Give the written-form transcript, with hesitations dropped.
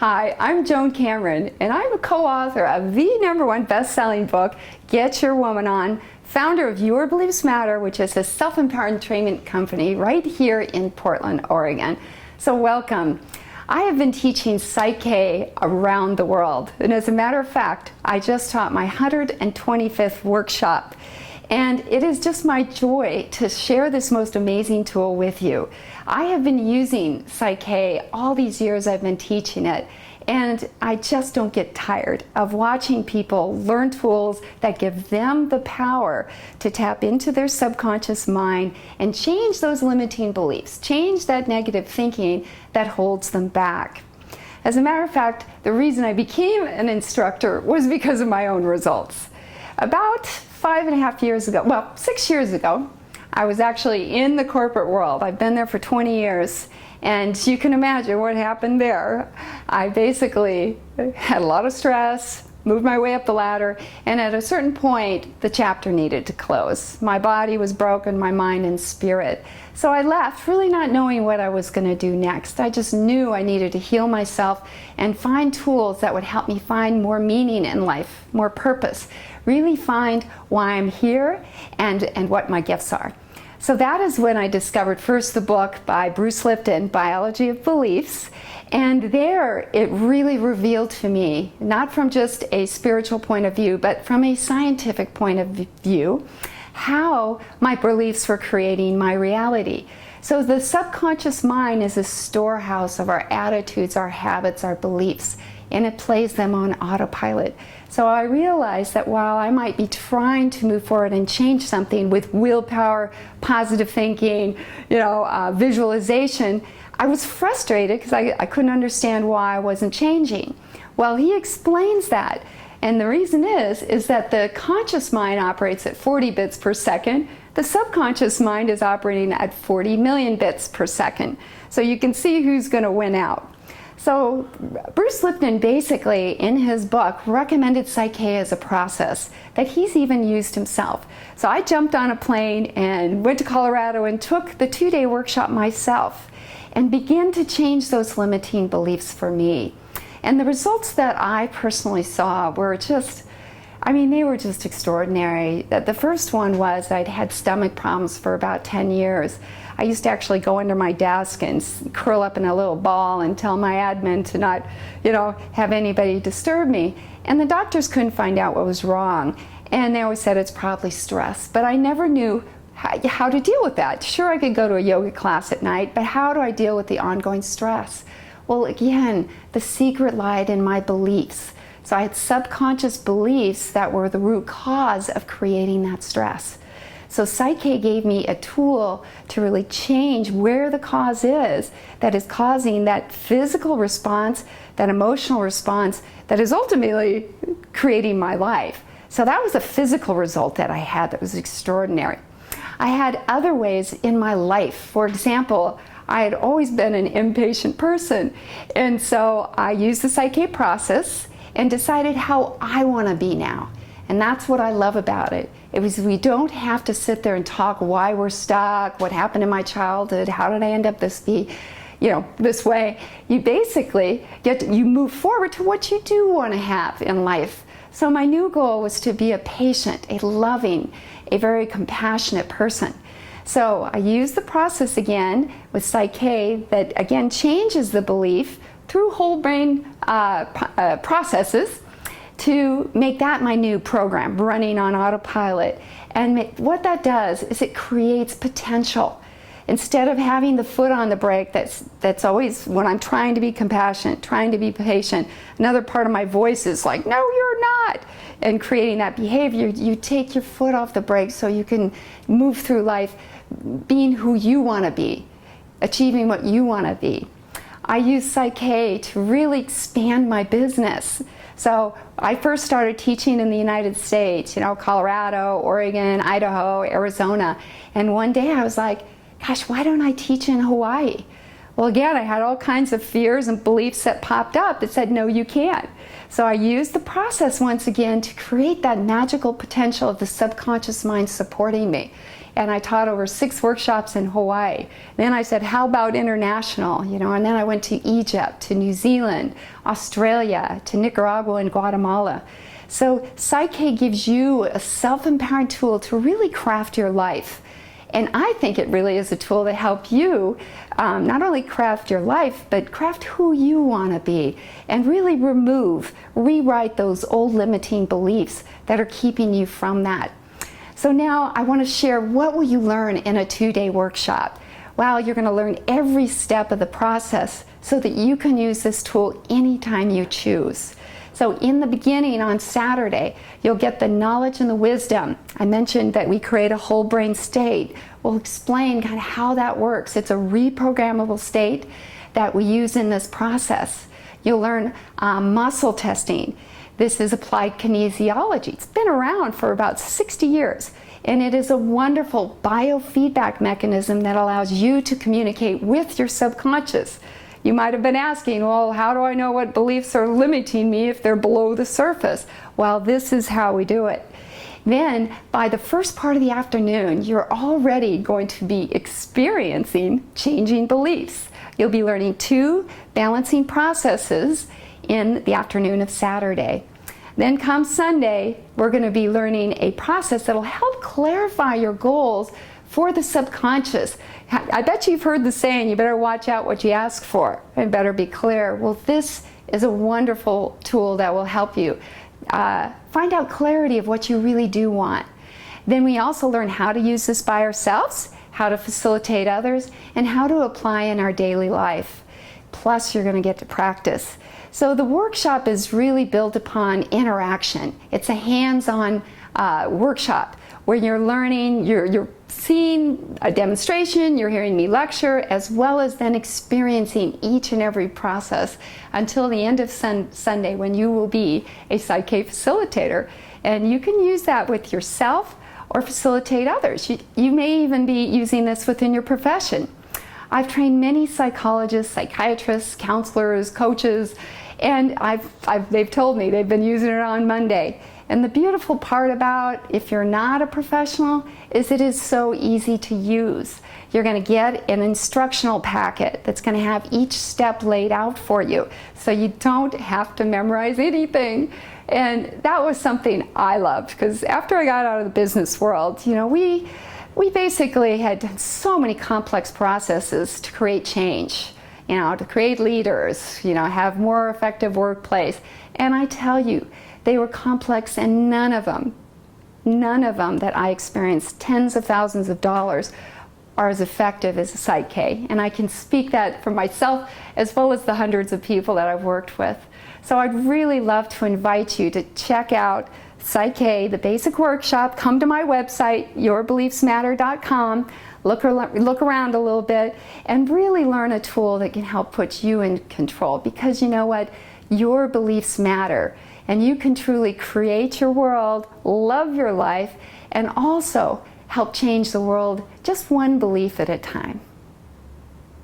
Hi, I'm Joan Cameron, and I'm a co-author of the #1 best-selling book, Get Your Woman On, founder of Your Beliefs Matter, which is a self-empowerment company right here in Portland, Oregon. So welcome. I have been teaching Psych-K around the world, and as a matter of fact, I just taught my 125th workshop. And it is just my joy to share this most amazing tool with you. I have been using Psych-K all these years I've been teaching it, and I just don't get tired of watching people learn tools that give them the power to tap into their subconscious mind and change those limiting beliefs, change that negative thinking that holds them back. As a matter of fact, the reason I became an instructor was because of my own results. About 5.5 years ago, well, 6 years ago, I was actually in the corporate world. I've been there for 20 years, and you can imagine what happened there. I basically had a lot of stress, moved my way up the ladder, and at a certain point, the chapter needed to close. My body was broken, my mind and spirit. So I left, really not knowing what I was going to do next. I just knew I needed to heal myself and find tools that would help me find more meaning in life, more purpose, really find why I'm here and what my gifts are. So that is when I discovered first the book by Bruce Lipton, Biology of Beliefs, and there it really revealed to me, not from just a spiritual point of view, but from a scientific point of view, how my beliefs were creating my reality. So the subconscious mind is a storehouse of our attitudes, our habits, our beliefs, and it plays them on autopilot. So I realized that while I might be trying to move forward and change something with willpower, positive thinking, visualization, I was frustrated because I couldn't understand why I wasn't changing. Well, he explains that. And the reason is that the conscious mind operates at 40 bits per second. The subconscious mind is operating at 40 million bits per second. So you can see who's going to win out. So Bruce Lipton basically, in his book, recommended Psych-K as a process that he's even used himself. So I jumped on a plane and went to Colorado and took the 2-day workshop myself and began to change those limiting beliefs for me. And the results that I personally saw were just, they were just extraordinary. The first one was I'd had stomach problems for about 10 years. I used to actually go under my desk and curl up in a little ball and tell my admin to not, have anybody disturb me. And the doctors couldn't find out what was wrong. And they always said it's probably stress. But I never knew how to deal with that. Sure, I could go to a yoga class at night, but how do I deal with the ongoing stress? Well, again, the secret lied in my beliefs. So I had subconscious beliefs that were the root cause of creating that stress. So Psych-K gave me a tool to really change where the cause is that is causing that physical response, that emotional response that is ultimately creating my life. So that was a physical result that I had that was extraordinary. I had other ways in my life. For example, I had always been an impatient person, and so I used the Psych-K process and decided how I want to be now. And that's what I love about it. We don't have to sit there and talk why we're stuck, what happened in my childhood, how did I end up this way. You basically you move forward to what you do want to have in life. So my new goal was to be a patient, a loving, a very compassionate person. So I used the process again with Psych-K that again changes the belief through whole brain processes to make that my new program running on autopilot. And what that does is it creates potential. Instead of having the foot on the brake that's always when I'm trying to be compassionate, trying to be patient, another part of my voice is like, no, you're not. And creating that behavior, you take your foot off the brake so you can move through life being who you want to be, achieving what you want to be. I use Psych-K to really expand my business. So I first started teaching in the United States, Colorado, Oregon, Idaho, Arizona. And one day I was like, gosh, why don't I teach in Hawaii? Well, again, I had all kinds of fears and beliefs that popped up that said, no, you can't. So I used the process once again to create that magical potential of the subconscious mind supporting me. and I taught over 6 workshops in Hawaii. Then I said, how about international? And then I went to Egypt, to New Zealand, Australia, to Nicaragua and Guatemala. So Psych-K gives you a self-empowering tool to really craft your life. And I think it really is a tool to help you not only craft your life, but craft who you want to be and really rewrite those old limiting beliefs that are keeping you from that. So now I want to share, what will you learn in a 2-day workshop? Well, you're going to learn every step of the process so that you can use this tool anytime you choose. So in the beginning on Saturday, you'll get the knowledge and the wisdom. I mentioned that we create a whole brain state. We'll explain kind of how that works. It's a reprogrammable state that we use in this process. You'll learn muscle testing. This is applied kinesiology. It's been around for about 60 years, and it is a wonderful biofeedback mechanism that allows you to communicate with your subconscious. You might have been asking, well, how do I know what beliefs are limiting me if they're below the surface? Well, this is how we do it. Then, by the first part of the afternoon, you're already going to be experiencing changing beliefs. You'll be learning 2 balancing processes in the afternoon of Saturday. Then come Sunday, we're going to be learning a process that'll help clarify your goals for the subconscious. I bet you've heard the saying, you better watch out what you ask for and better be clear. Well, this is a wonderful tool that will help you find out clarity of what you really do want. Then we also learn how to use this by ourselves, how to facilitate others, and how to apply in our daily life. Plus, you're going to get to practice. So the workshop is really built upon interaction. It's a hands-on workshop where you're learning, you're seeing a demonstration, you're hearing me lecture, as well as then experiencing each and every process until the end of Sunday, when you will be a Psych-K facilitator. And you can use that with yourself or facilitate others. You may even be using this within your profession. I've trained many psychologists, psychiatrists, counselors, coaches, and they've told me they've been using it on Monday. And the beautiful part about if you're not a professional is it is so easy to use. You're going to get an instructional packet that's going to have each step laid out for you, so you don't have to memorize anything. And that was something I loved, because after I got out of the business world, we basically had done so many complex processes to create change, to create leaders, have more effective workplace. And I tell you, they were complex, and none of them that I experienced, tens of thousands of dollars, are as effective as a Psych-K. And I can speak that for myself as well as the hundreds of people that I've worked with. So I'd really love to invite you to check out Psych-K, the basic workshop. Come to my website, yourbeliefsmatter.com. Look around a little bit and really learn a tool that can help put you in control. Because you know what? Your beliefs matter. And you can truly create your world, love your life, and also help change the world just one belief at a time.